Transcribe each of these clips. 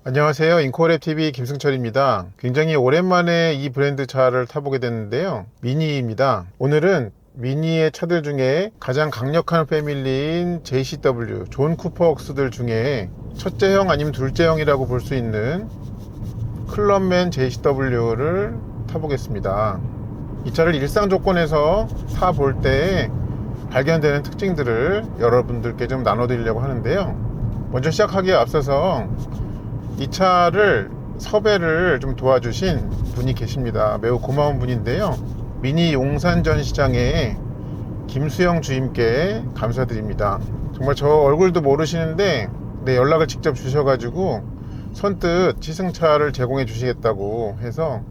안녕하세요. 인코랩TV 김승철입니다. 굉장히 오랜만에 이 브랜드 차를 타보게 됐는데요. 미니입니다. 오늘은 미니의 차들 중에 가장 강력한 패밀리인 JCW, 존 쿠퍼웍스들 중에 첫째형 아니면 둘째형이라고 볼 수 있는 클럽맨 JCW를 타보겠습니다. 이 차를 일상 조건에서 타볼 때 발견되는 특징들을 여러분들께 좀 나눠드리려고 하는데요. 먼저 시작하기에 앞서서 이 차를 섭외를 좀 도와주신 분이 계십니다. 매우 고마운 분인데요. 미니 용산 전시장의 김수영 주임께 감사드립니다. 정말 저 얼굴도 모르시는데 연락을 직접 주셔가지고 선뜻 시승차를 제공해 주시겠다고 해서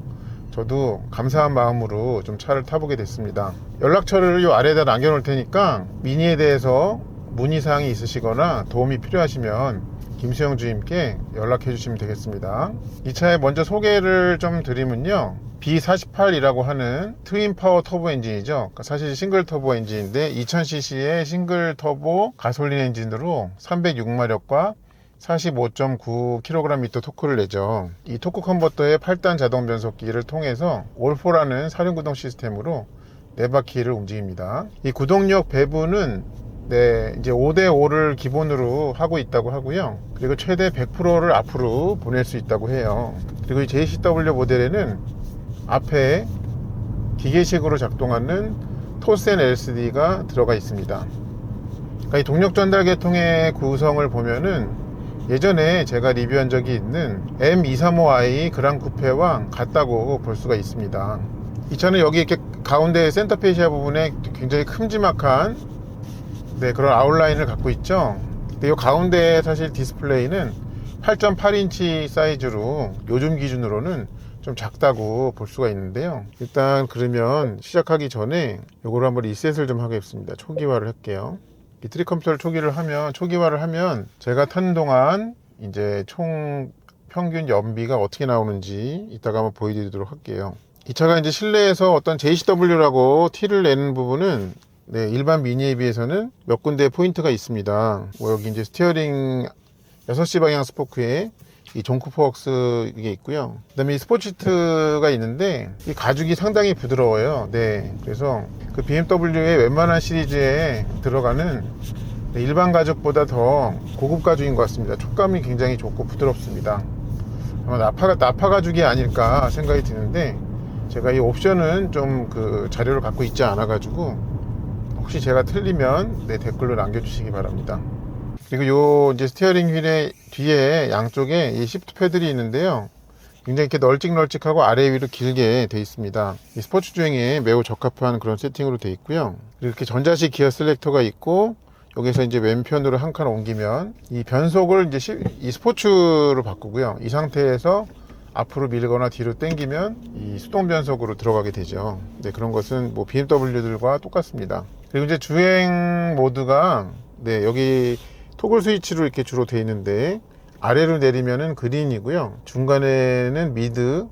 저도 감사한 마음으로 좀 차를 타보게 됐습니다. 연락처를 이 아래에다 남겨놓을 테니까 미니에 대해서 문의사항이 있으시거나 도움이 필요하시면 김수영 주임께 연락해 주시면 되겠습니다. 이 차에 먼저 소개를 좀 드리면요, B48이라고 하는 트윈 파워 터보 엔진이죠. 그러니까 사실 싱글 터보 엔진인데 2000cc의 싱글 터보 가솔린 엔진으로 306마력과 45.9kgm 토크를 내죠. 이 토크 컨버터의 8단 자동 변속기를 통해서 올포라는 사륜구동 시스템으로 4바퀴를 움직입니다. 이 구동력 배분은 이제 5대5를 기본으로 하고 있다고 하고요. 그리고 최대 100%를 앞으로 보낼 수 있다고 해요. 그리고 이 JCW 모델에는 앞에 기계식으로 작동하는 토센 LCD가 들어가 있습니다. 그러니까 이 동력 전달 계통의 구성을 보면은 예전에 제가 리뷰한 적이 있는 M235i 그랑 쿠페와 같다고 볼 수가 있습니다. 이 차는 여기 이렇게 가운데 센터페시아 부분에 굉장히 큼지막한 그런 아웃라인을 갖고 있죠. 근데 이 가운데 사실 디스플레이는 8.8인치 사이즈로 요즘 기준으로는 좀 작다고 볼 수가 있는데요. 일단 그러면 시작하기 전에 요거를 한번 리셋을 좀 하겠습니다. 초기화를 할게요. 이 트리 컴퓨터를 초기화를 하면 제가 탄 동안 이제 총 평균 연비가 어떻게 나오는지 이따가 한번 보여드리도록 할게요. 이 차가 이제 실내에서 어떤 JCW라고 티를 내는 부분은 일반 미니에 비해서는 몇 군데 포인트가 있습니다. 여기 이제 스티어링 6시 방향 스포크에 이 존 쿠퍼웍스 이게 있고요. 그 다음에 이 스포츠히트가 있는데 이 가죽이 상당히 부드러워요. 그래서 그 BMW의 웬만한 시리즈에 들어가는 일반 가죽보다 더 고급 가죽인 것 같습니다. 촉감이 굉장히 좋고 부드럽습니다. 아마 나파 가죽이 아닐까 생각이 드는데 제가 이 옵션은 좀 그 자료를 갖고 있지 않아 가지고 혹시 제가 틀리면 댓글로 남겨주시기 바랍니다. 그리고 요 이제 스티어링 휠의 뒤에 양쪽에 이 시프트 패들이 있는데요. 굉장히 이렇게 널찍널찍하고 아래 위로 길게 되어 있습니다. 이 스포츠 주행에 매우 적합한 그런 세팅으로 되어 있고요. 그리고 이렇게 전자식 기어 셀렉터가 있고 여기서 이제 왼편으로 한 칸 옮기면 이 변속을 이제 이 스포츠로 바꾸고요. 이 상태에서 앞으로 밀거나 뒤로 당기면 이 수동 변속으로 들어가게 되죠. 그런 것은 뭐 BMW들과 똑같습니다. 그리고 이제 주행 모드가 여기 토글 스위치로 이렇게 주로 되어 있는데 아래로 내리면은 그린이고요. 중간에는 미드.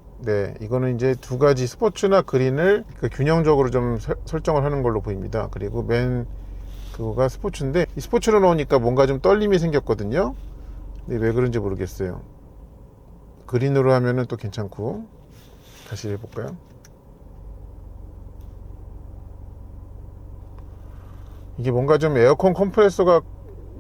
이거는 이제 두 가지 스포츠나 그린을 균형적으로 좀 설정을 하는 걸로 보입니다. 그리고 맨 그거가 스포츠인데 이 스포츠로 넣으니까 뭔가 좀 떨림이 생겼거든요. 왜 그런지 모르겠어요. 그린으로 하면은 또 괜찮고. 다시 해볼까요? 이게 뭔가 좀 에어컨 컴프레서가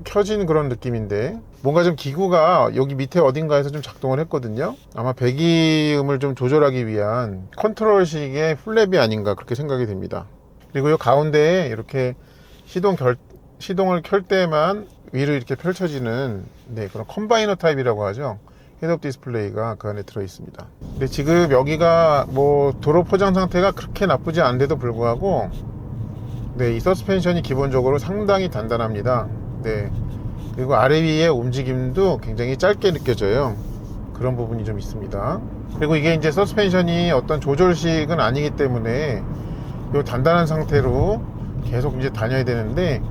켜진 그런 느낌인데 뭔가 좀 기구가 여기 밑에 어딘가에서 좀 작동을 했거든요. 아마 배기음을 좀 조절하기 위한 컨트롤식의 플랩이 아닌가 그렇게 생각이 됩니다. 그리고 이 가운데에 이렇게 시동을 켤 때만 위로 이렇게 펼쳐지는 그런 컴바이너 타입이라고 하죠. 헤드업 디스플레이가 그 안에 들어 있습니다. 근데 지금 여기가 뭐 도로 포장 상태가 그렇게 나쁘지 않은데도 불구하고 이 서스펜션이 기본적으로 상당히 단단합니다. 그리고 아래 위의 움직임도 굉장히 짧게 느껴져요. 그런 부분이 좀 있습니다. 그리고 이게 이제 서스펜션이 어떤 조절식은 아니기 때문에 이 단단한 상태로 계속 이제 다녀야 되는데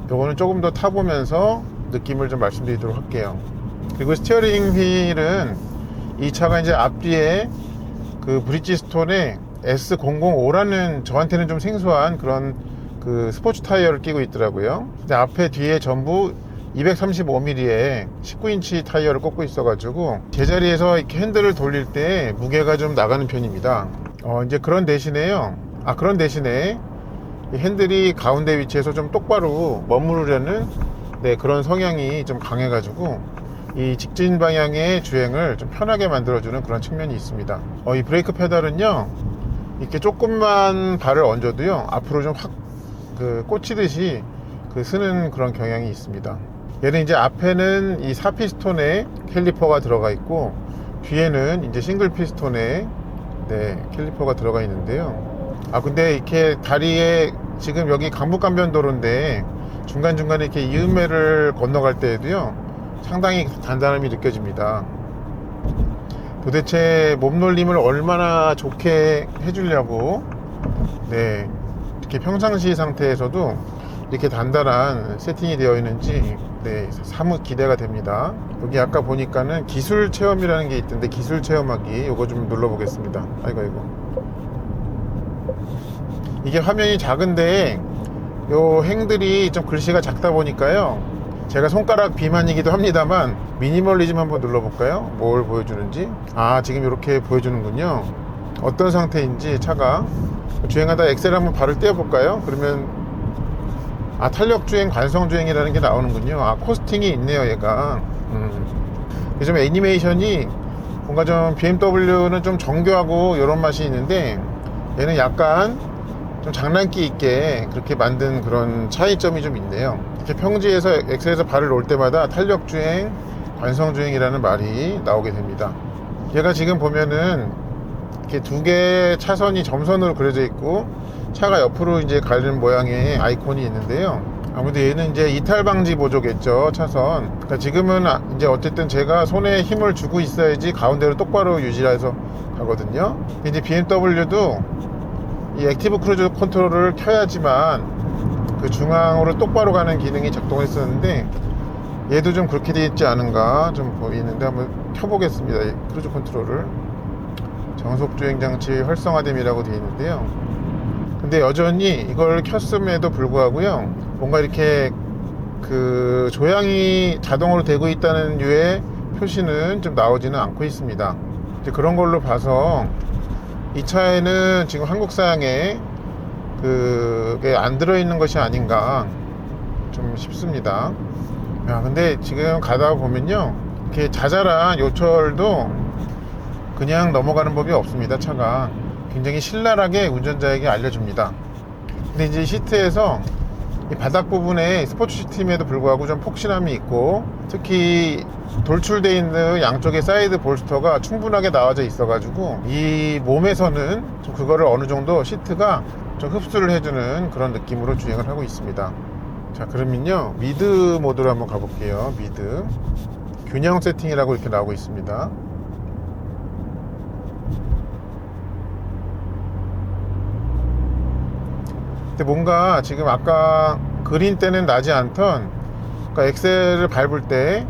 요거는 조금 더 타보면서 느낌을 좀 말씀드리도록 할게요. 그리고 스티어링 휠은 이 차가 이제 앞뒤에 그 브리지스톤에 S005라는 저한테는 좀 생소한 그런 그 스포츠 타이어를 끼고 있더라고요. 근데 앞에 뒤에 전부 235mm의 19인치 타이어를 꽂고 있어가지고 제자리에서 이렇게 핸들을 돌릴 때 무게가 좀 나가는 편입니다. 이제 그런 대신에 이 핸들이 가운데 위치에서 좀 똑바로 머무르려는 그런 성향이 좀 강해가지고 이 직진 방향의 주행을 좀 편하게 만들어주는 그런 측면이 있습니다. 이 브레이크 페달은요, 이렇게 조금만 발을 얹어도요 앞으로 좀 확 꽂히듯이 쓰는 그런 경향이 있습니다. 얘는 이제 앞에는 이 4피스톤의 캘리퍼가 들어가 있고 뒤에는 이제 싱글 피스톤의 캘리퍼가 들어가 있는데요. 근데 이렇게 다리에 지금 여기 강북간변도로인데 중간중간에 이렇게 이음매를 건너갈 때에도요 상당히 단단함이 느껴집니다. 도대체 몸놀림을 얼마나 좋게 해주려고 이렇게 평상시 상태에서도 이렇게 단단한 세팅이 되어 있는지 사뭇 기대가 됩니다. 여기 아까 보니까는 기술 체험이라는 게 있던데, 기술 체험하기 요거 좀 눌러 보겠습니다. 아이고 이게 화면이 작은데 요 행들이 좀 글씨가 작다 보니까요, 제가 손가락 비만이기도 합니다만 미니멀리즘 한번 눌러볼까요? 뭘 보여주는지. 지금 이렇게 보여주는군요. 어떤 상태인지 차가. 주행하다 엑셀 한번 발을 떼어볼까요? 그러면 탄력주행, 관성주행이라는 게 나오는군요. 코스팅이 있네요, 얘가. 좀 애니메이션이 뭔가 좀 BMW는 좀 정교하고 이런 맛이 있는데 얘는 약간 좀 장난기 있게 그렇게 만든 그런 차이점이 좀 있네요. 이렇게 평지에서 엑셀에서 발을 놓을 때마다 탄력주행, 관성주행이라는 말이 나오게 됩니다. 얘가 지금 보면은 이렇게 두 개의 차선이 점선으로 그려져 있고 차가 옆으로 이제 가는 모양의 아이콘이 있는데요. 아무래도 얘는 이제 이탈 방지 보조겠죠, 차선. 그러니까 지금은 이제 어쨌든 제가 손에 힘을 주고 있어야지 가운데로 똑바로 유지해서 가거든요. 이제 BMW도 이 액티브 크루즈 컨트롤을 켜야지만 그 중앙으로 똑바로 가는 기능이 작동했었는데 얘도 좀 그렇게 되어 있지 않은가 좀 보이는데 한번 켜보겠습니다. 이 크루즈 컨트롤을. 정속주행 장치 활성화됨이라고 되어 있는데요. 근데 여전히 이걸 켰음에도 불구하고요, 뭔가 이렇게 조향이 자동으로 되고 있다는 류의 표시는 좀 나오지는 않고 있습니다. 이제 그런 걸로 봐서 이 차에는 지금 한국사양에 그게 안 들어있는 것이 아닌가 좀 싶습니다. 근데 지금 가다 보면요, 이렇게 자잘한 요철도 그냥 넘어가는 법이 없습니다. 차가 굉장히 신랄하게 운전자에게 알려줍니다. 근데 이제 시트에서 이 바닥 부분에 스포츠 시트임에도 불구하고 좀 폭신함이 있고, 특히 돌출되어 있는 양쪽의 사이드 볼스터가 충분하게 나와져 있어 가지고 이 몸에서는 좀 그거를 어느 정도 시트가 좀 흡수를 해주는 그런 느낌으로 주행을 하고 있습니다. 자, 그러면요 미드 모드로 한번 가볼게요. 미드 균형 세팅이라고 이렇게 나오고 있습니다. 근데 뭔가 지금 아까 그린 때는 나지 않던, 그러니까 엑셀을 밟을 때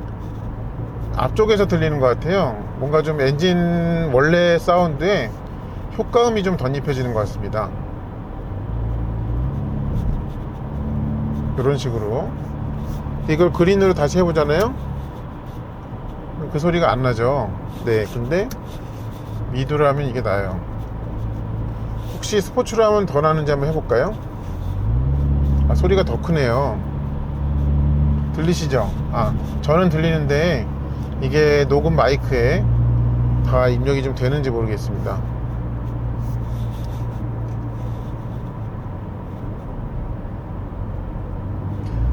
앞쪽에서 들리는 것 같아요. 뭔가 좀 엔진 원래 사운드에 효과음이 좀 덧입혀지는 것 같습니다. 이런 식으로. 이걸 그린으로 다시 해보잖아요. 그 소리가 안 나죠. 근데 미드로 하면 이게 나요. 혹시 스포츠로 하면 더 나는지 한번 해볼까요? 소리가 더 크네요. 들리시죠? 저는 들리는데 이게 녹음 마이크에 다 입력이 좀 되는지 모르겠습니다.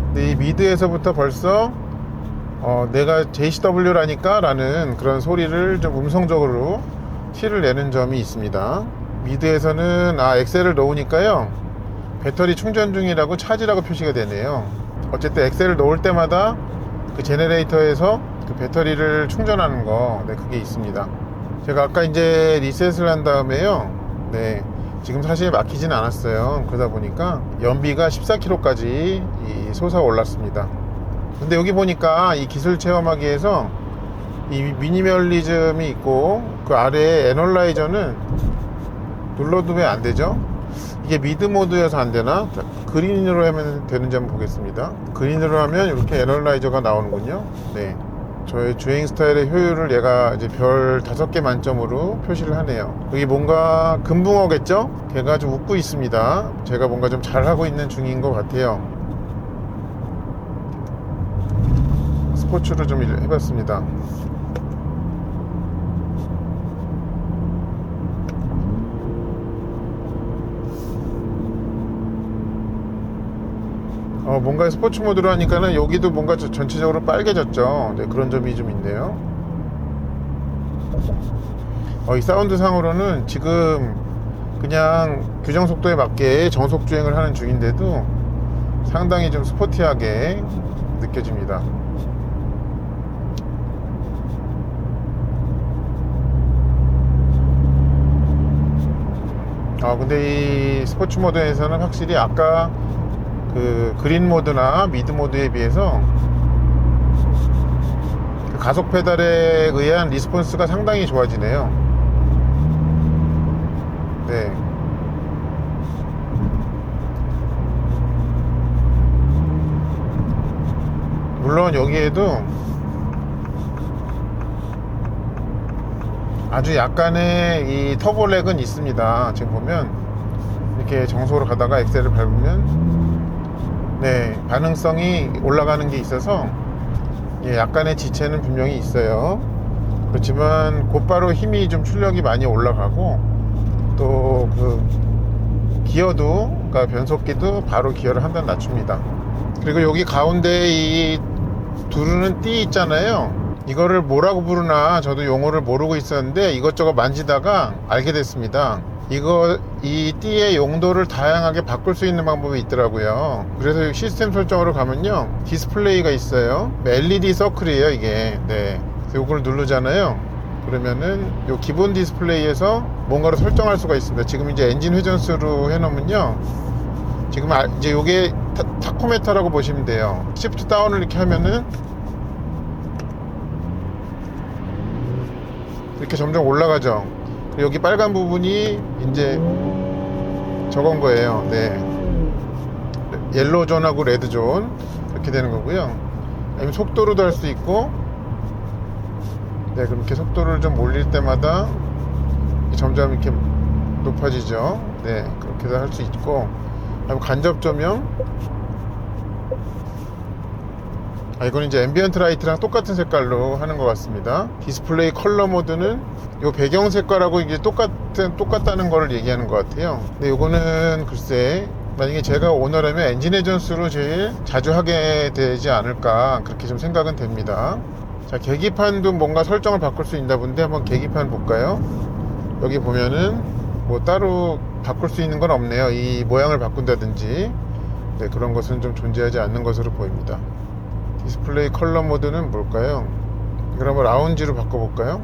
근데 이 미드에서부터 벌써 내가 JCW라니까 라는 그런 소리를 좀 음성적으로 티를 내는 점이 있습니다. 미드에서는 엑셀을 놓으니까요, 배터리 충전 중이라고 차지라고 표시가 되네요. 어쨌든 엑셀을 놓을 때마다 그 제네레이터에서 그 배터리를 충전하는 거, 그게 있습니다. 제가 아까 이제 리셋을 한 다음에요, 지금 사실 막히진 않았어요. 그러다 보니까 연비가 14km까지 솟아 올랐습니다. 근데 여기 보니까 이 기술 체험하기에서 이 미니멀리즘이 있고 그 아래에 애널라이저는 눌러두면 안 되죠. 이게 미드 모드여서 안 되나? 그린으로 하면 되는지 한번 보겠습니다. 그린으로 하면 이렇게 애널라이저가 나오는군요. 네. 저의 주행 스타일의 효율을 얘가 이제 별 5개 만점으로 표시를 하네요. 여기 뭔가 금붕어겠죠? 걔가 좀 웃고 있습니다. 제가 뭔가 좀 잘하고 있는 중인 것 같아요. 스포츠로 좀 해봤습니다. 뭔가 스포츠 모드로 하니까는 여기도 뭔가 전체적으로 빨개졌죠. 네, 그런 점이 좀 있네요. 이 사운드 상으로는 지금 그냥 규정 속도에 맞게 정속 주행을 하는 중인데도 상당히 좀 스포티하게 느껴집니다. 근데 이 스포츠 모드에서는 확실히 아까 그 그린 모드나 미드 모드에 비해서 그 가속 페달에 의한 리스폰스가 상당히 좋아지네요. 네. 물론 여기에도 아주 약간의 이 터보렉은 있습니다. 지금 보면 이렇게 정속으로 가다가 엑셀을 밟으면 네, 반응성이 올라가는 게 있어서 약간의 지체는 분명히 있어요. 그렇지만 곧바로 힘이 좀 출력이 많이 올라가고 또 그 기어도, 그러니까 변속기도 바로 기어를 한 단 낮춥니다. 그리고 여기 가운데 이 두르는 띠 있잖아요. 이거를 뭐라고 부르나 저도 용어를 모르고 있었는데 이것저것 만지다가 알게 됐습니다. 이 띠의 용도를 다양하게 바꿀 수 있는 방법이 있더라고요. 그래서 시스템 설정으로 가면요, 디스플레이가 있어요. LED 서클이에요, 이게. 네. 그래서 이걸 누르잖아요. 그러면은 요 기본 디스플레이에서 뭔가를 설정할 수가 있습니다. 지금 이제 엔진 회전수로 해놓으면요, 지금 이제 요게 타코메터라고 보시면 돼요. 시프트 다운을 이렇게 하면은 이렇게 점점 올라가죠. 여기 빨간 부분이 이제 저건 거예요. 네. 옐로우 존하고 레드 존 이렇게 되는 거고요. 아니면 속도로도 할 수 있고, 네, 그렇게 속도를 좀 올릴 때마다 점점 이렇게 높아지죠. 네, 그렇게도 할 수 있고, 간접 조명. 이건 이제 앰비언트 라이트랑 똑같은 색깔로 하는 것 같습니다. 디스플레이 컬러 모드는 요 배경 색깔하고 이게 똑같다는 거를 얘기하는 것 같아요. 근데 요거는 글쎄, 만약에 제가 오너라면 엔진 회전수로 제일 자주 하게 되지 않을까, 그렇게 좀 생각은 됩니다. 자, 계기판도 뭔가 설정을 바꿀 수 있나 본데 한번 계기판 볼까요? 여기 보면은 뭐 따로 바꿀 수 있는 건 없네요. 이 모양을 바꾼다든지, 네, 그런 것은 좀 존재하지 않는 것으로 보입니다. 디스플레이 컬러 모드는 뭘까요? 이걸 한번 라운지로 바꿔볼까요?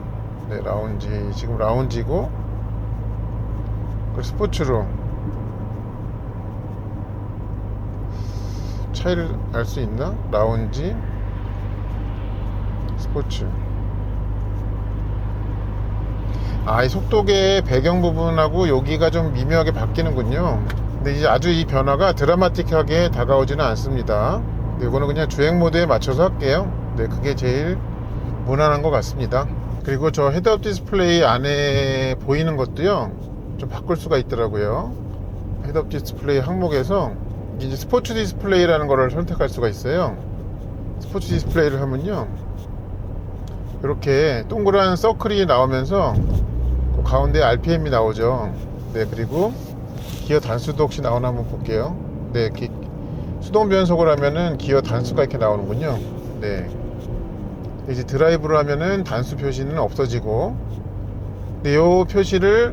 네, 라운지. 지금 라운지고, 스포츠로 차이를 알 수 있나? 라운지, 스포츠. 이 속도계 배경 부분하고 여기가 좀 미묘하게 바뀌는군요. 근데 이제 아주 이 변화가 드라마틱하게 다가오지는 않습니다. 이거는 그냥 주행 모드에 맞춰서 할게요. 네, 그게 제일 무난한 것 같습니다. 그리고 저 헤드업 디스플레이 안에 보이는 것도요, 좀 바꿀 수가 있더라고요. 헤드업 디스플레이 항목에서 이제 스포츠 디스플레이라는 거를 선택할 수가 있어요. 스포츠 디스플레이를 하면요, 이렇게 동그란 서클이 나오면서 그 가운데 RPM이 나오죠. 네, 그리고 기어 단수도 혹시 나오나 한번 볼게요. 네, 수동 변속을 하면은 기어 단수가 이렇게 나오는군요. 네. 이제 드라이브를 하면은 단수 표시는 없어지고, 근데 이 표시를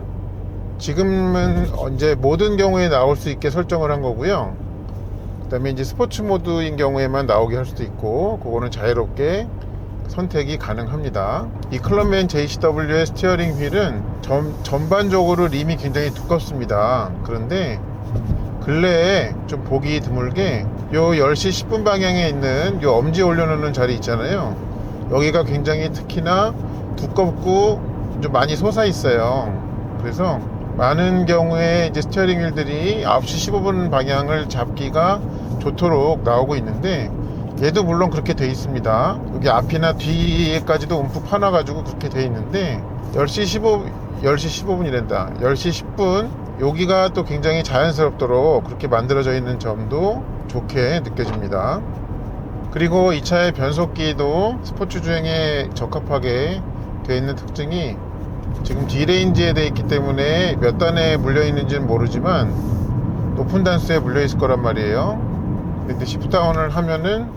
지금은 이제 모든 경우에 나올 수 있게 설정을 한 거고요. 그 다음에 이제 스포츠 모드인 경우에만 나오게 할 수도 있고, 그거는 자유롭게 선택이 가능합니다. 이 클럽맨 JCW의 스티어링 휠은 전반적으로 림이 굉장히 두껍습니다. 그런데 근래에 좀 보기 드물게 요 10시 10분 방향에 있는 요 엄지 올려놓는 자리 있잖아요. 여기가 굉장히 특히나 두껍고 좀 많이 솟아 있어요. 그래서 많은 경우에 이제 스티어링 휠들이 9시 15분 방향을 잡기가 좋도록 나오고 있는데, 얘도 물론 그렇게 돼 있습니다. 여기 앞이나 뒤에까지도 움푹 파놔가지고 그렇게 돼 있는데, 10시 15분이란다. 10시 10분, 여기가 또 굉장히 자연스럽도록 그렇게 만들어져 있는 점도 좋게 느껴집니다. 그리고 이 차의 변속기도 스포츠 주행에 적합하게 되어 있는 특징이, 지금 D레인지에 되어 있기 때문에 몇 단에 물려 있는지는 모르지만 높은 단수에 물려 있을 거란 말이에요. 근데 시프트다운을 하면은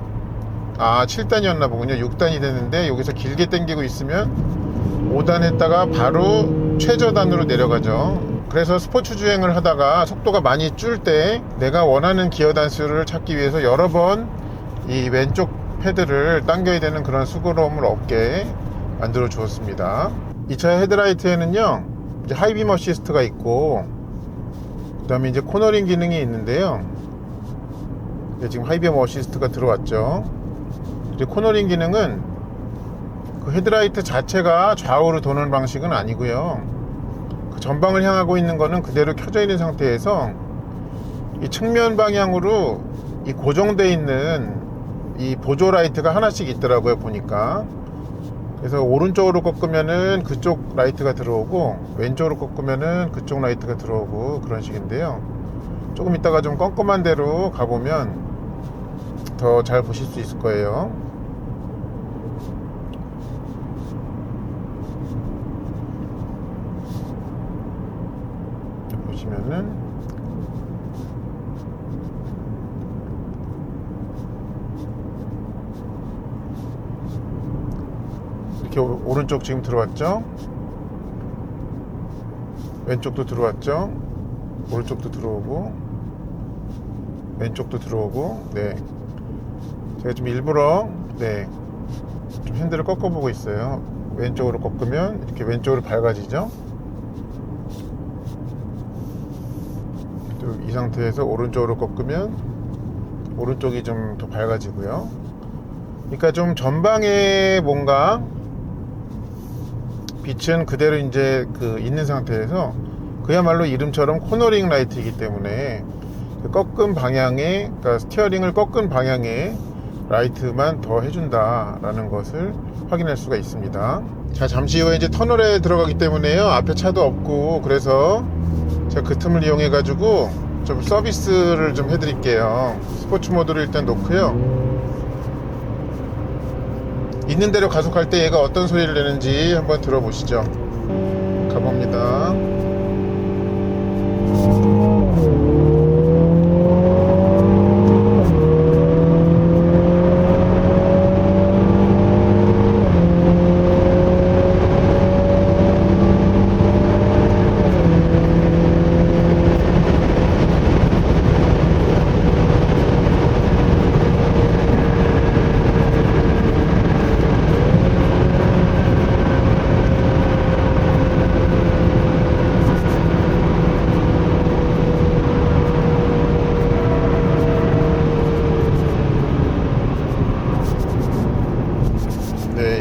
7단이었나 보군요. 6단이 됐는데, 여기서 길게 당기고 있으면 5단 했다가 바로 최저단으로 내려가죠. 그래서 스포츠 주행을 하다가 속도가 많이 줄 때 내가 원하는 기어 단수를 찾기 위해서 여러 번 이 왼쪽 패드를 당겨야 되는 그런 수고로움을 없게 만들어 주었습니다. 이 차의 헤드라이트에는요, 이제 하이빔 어시스트가 있고, 그 다음에 이제 코너링 기능이 있는데요. 지금 하이빔 어시스트가 들어왔죠. 이제 코너링 기능은 그 헤드라이트 자체가 좌우로 도는 방식은 아니고요. 그 전방을 향하고 있는 거는 그대로 켜져 있는 상태에서 이 측면 방향으로 이 고정되어 있는 이 보조 라이트가 하나씩 있더라고요, 보니까. 그래서 오른쪽으로 꺾으면은 그쪽 라이트가 들어오고, 왼쪽으로 꺾으면은 그쪽 라이트가 들어오고, 그런 식인데요. 조금 이따가 좀 껌껌한 데로 가보면 더 잘 보실 수 있을 거예요. 보시면은 이렇게 오른쪽 지금 들어왔죠? 왼쪽도 들어왔죠? 오른쪽도 들어오고, 왼쪽도 들어오고. 네, 제가 좀 일부러 좀 핸들을 꺾어보고 있어요. 왼쪽으로 꺾으면 이렇게 왼쪽으로 밝아지죠. 또 이 상태에서 오른쪽으로 꺾으면 오른쪽이 좀 더 밝아지고요. 그러니까 좀 전방에 뭔가 빛은 그대로 이제 있는 상태에서, 그야말로 이름처럼 코너링 라이트이기 때문에 그 꺾은 방향에, 그러니까 스티어링을 꺾은 방향에 라이트만 더 해준다 라는 것을 확인할 수가 있습니다. 자, 잠시 후에 이제 터널에 들어가기 때문에요, 앞에 차도 없고, 그래서 제가 그 틈을 이용해 가지고 좀 서비스를 좀 해드릴게요. 스포츠 모드를 일단 놓고요, 있는 대로 가속할 때 얘가 어떤 소리를 내는지 한번 들어보시죠. 가봅니다.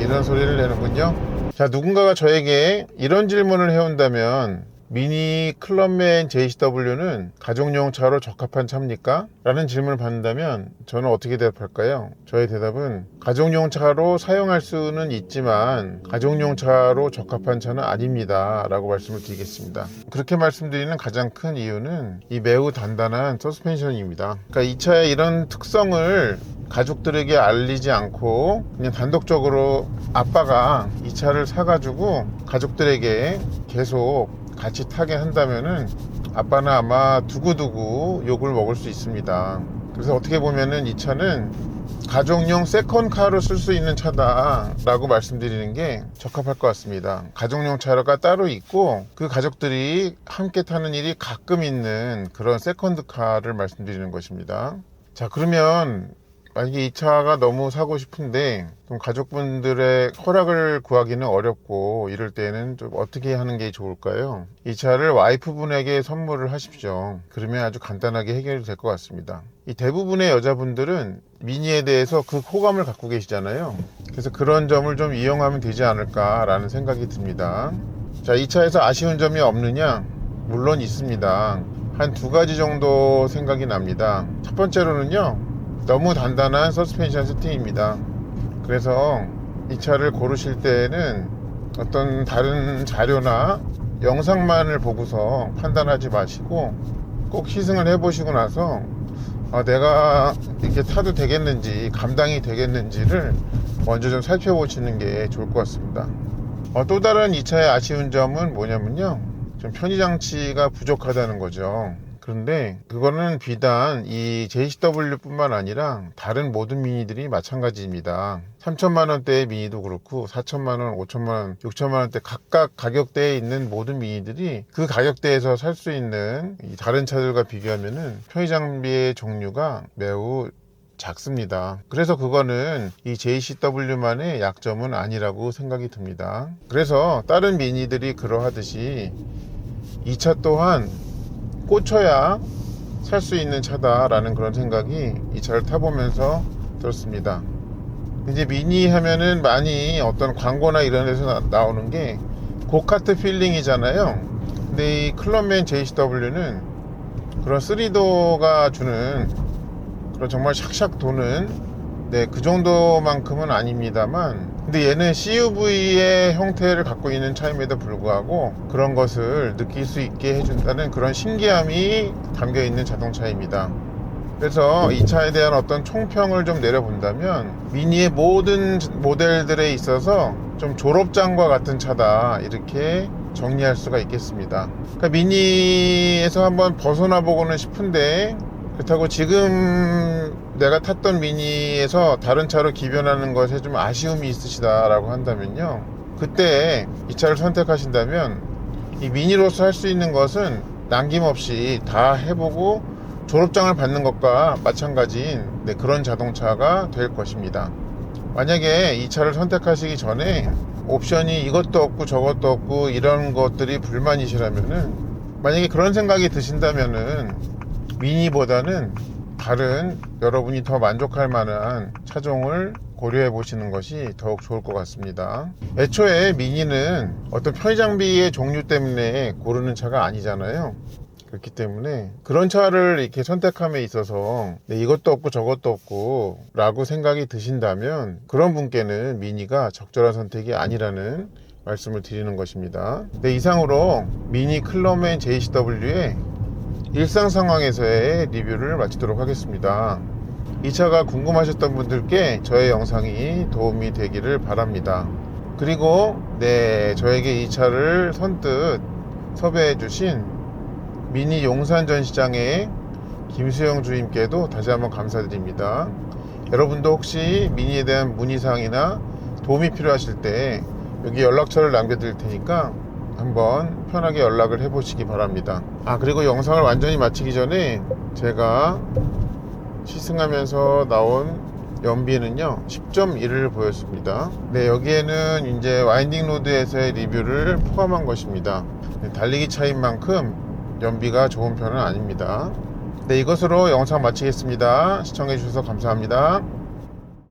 이런 소리를 내는군요. 자, 누군가가 저에게 이런 질문을 해온다면, 미니 클럽맨 JCW는 가족용 차로 적합한 차입니까? 라는 질문을 받는다면 저는 어떻게 대답할까요? 저의 대답은, 가족용 차로 사용할 수는 있지만 가족용 차로 적합한 차는 아닙니다 라고 말씀을 드리겠습니다. 그렇게 말씀드리는 가장 큰 이유는 이 매우 단단한 서스펜션입니다. 그러니까 이 차의 이런 특성을 가족들에게 알리지 않고 그냥 단독적으로 아빠가 이 차를 사가지고 가족들에게 계속 같이 타게 한다면은 아빠는 아마 두고두고 욕을 먹을 수 있습니다. 그래서 어떻게 보면은 이 차는 가족용 세컨카로 쓸 수 있는 차다 라고 말씀드리는 게 적합할 것 같습니다. 가족용 차가 따로 있고, 그 가족들이 함께 타는 일이 가끔 있는 그런 세컨드카를 말씀드리는 것입니다. 자, 그러면 만약에 이 차가 너무 사고 싶은데 좀 가족분들의 허락을 구하기는 어렵고, 이럴 때는 좀 어떻게 하는 게 좋을까요? 이 차를 와이프분에게 선물을 하십시오. 그러면 아주 간단하게 해결이 될 것 같습니다. 이 대부분의 여자분들은 미니에 대해서 그 호감을 갖고 계시잖아요. 그래서 그런 점을 좀 이용하면 되지 않을까 라는 생각이 듭니다. 자, 이 차에서 아쉬운 점이 없느냐? 물론 있습니다. 한 두 가지 정도 생각이 납니다. 첫 번째로는요, 너무 단단한 서스펜션 세팅입니다. 그래서 이 차를 고르실 때에는 어떤 다른 자료나 영상만을 보고서 판단하지 마시고 꼭 시승을 해보시고 나서 내가 이렇게 타도 되겠는지, 감당이 되겠는지를 먼저 좀 살펴보시는 게 좋을 것 같습니다. 또 다른 이 차의 아쉬운 점은 뭐냐면요, 좀 편의장치가 부족하다는 거죠. 그런데 그거는 비단 이 JCW 뿐만 아니라 다른 모든 미니들이 마찬가지입니다. 3천만원대의 미니도 그렇고 4천만원, 5천만원, 6천만원대 각각 가격대에 있는 모든 미니들이 그 가격대에서 살 수 있는 이 다른 차들과 비교하면은 편의장비의 종류가 매우 작습니다. 그래서 그거는 이 JCW만의 약점은 아니라고 생각이 듭니다. 그래서 다른 미니들이 그러하듯이 이 차 또한 꽂혀야 살 수 있는 차다라는 그런 생각이 이 차를 타보면서 들었습니다. 이제 미니 하면은 많이 어떤 광고나 이런 데서 나오는 게 고카트 필링이잖아요. 근데 이 클럽맨 JCW는 그런 3도가 주는 그런 정말 샥샥 도는 그 정도만큼은 아닙니다만, 근데 얘는 CUV의 형태를 갖고 있는 차임에도 불구하고 그런 것을 느낄 수 있게 해준다는 그런 신기함이 담겨 있는 자동차입니다. 그래서 이 차에 대한 어떤 총평을 좀 내려본다면 미니의 모든 모델들에 있어서 좀 졸업장과 같은 차다, 이렇게 정리할 수가 있겠습니다. 그러니까 미니에서 한번 벗어나 보고는 싶은데, 그렇다고 지금 내가 탔던 미니에서 다른 차로 기변하는 것에 좀 아쉬움이 있으시다라고 한다면요, 그때 이 차를 선택하신다면 이 미니로서 할 수 있는 것은 남김없이 다 해보고 졸업장을 받는 것과 마찬가지인 그런 자동차가 될 것입니다. 만약에 이 차를 선택하시기 전에 옵션이 이것도 없고 저것도 없고 이런 것들이 불만이시라면은, 만약에 그런 생각이 드신다면은 미니보다는 다른 여러분이 더 만족할 만한 차종을 고려해 보시는 것이 더욱 좋을 것 같습니다. 애초에 미니는 어떤 편의장비의 종류 때문에 고르는 차가 아니잖아요. 그렇기 때문에 그런 차를 이렇게 선택함에 있어서 이것도 없고 저것도 없고 라고 생각이 드신다면 그런 분께는 미니가 적절한 선택이 아니라는 말씀을 드리는 것입니다. 이상으로 미니 클럽맨 JCW의 일상 상황에서의 리뷰를 마치도록 하겠습니다. 이 차가 궁금하셨던 분들께 저의 영상이 도움이 되기를 바랍니다. 그리고 저에게 이 차를 선뜻 섭외해 주신 미니 용산 전시장의 김수영 주임께도 다시 한번 감사드립니다. 여러분도 혹시 미니에 대한 문의사항이나 도움이 필요하실 때 여기 연락처를 남겨드릴 테니까 한번 편하게 연락을 해보시기 바랍니다. 그리고 영상을 완전히 마치기 전에 제가 시승하면서 나온 연비는요 10.1을 보였습니다. 여기에는 이제 와인딩 로드에서의 리뷰를 포함한 것입니다. 달리기 차인 만큼 연비가 좋은 편은 아닙니다. 이것으로 영상 마치겠습니다. 시청해 주셔서 감사합니다.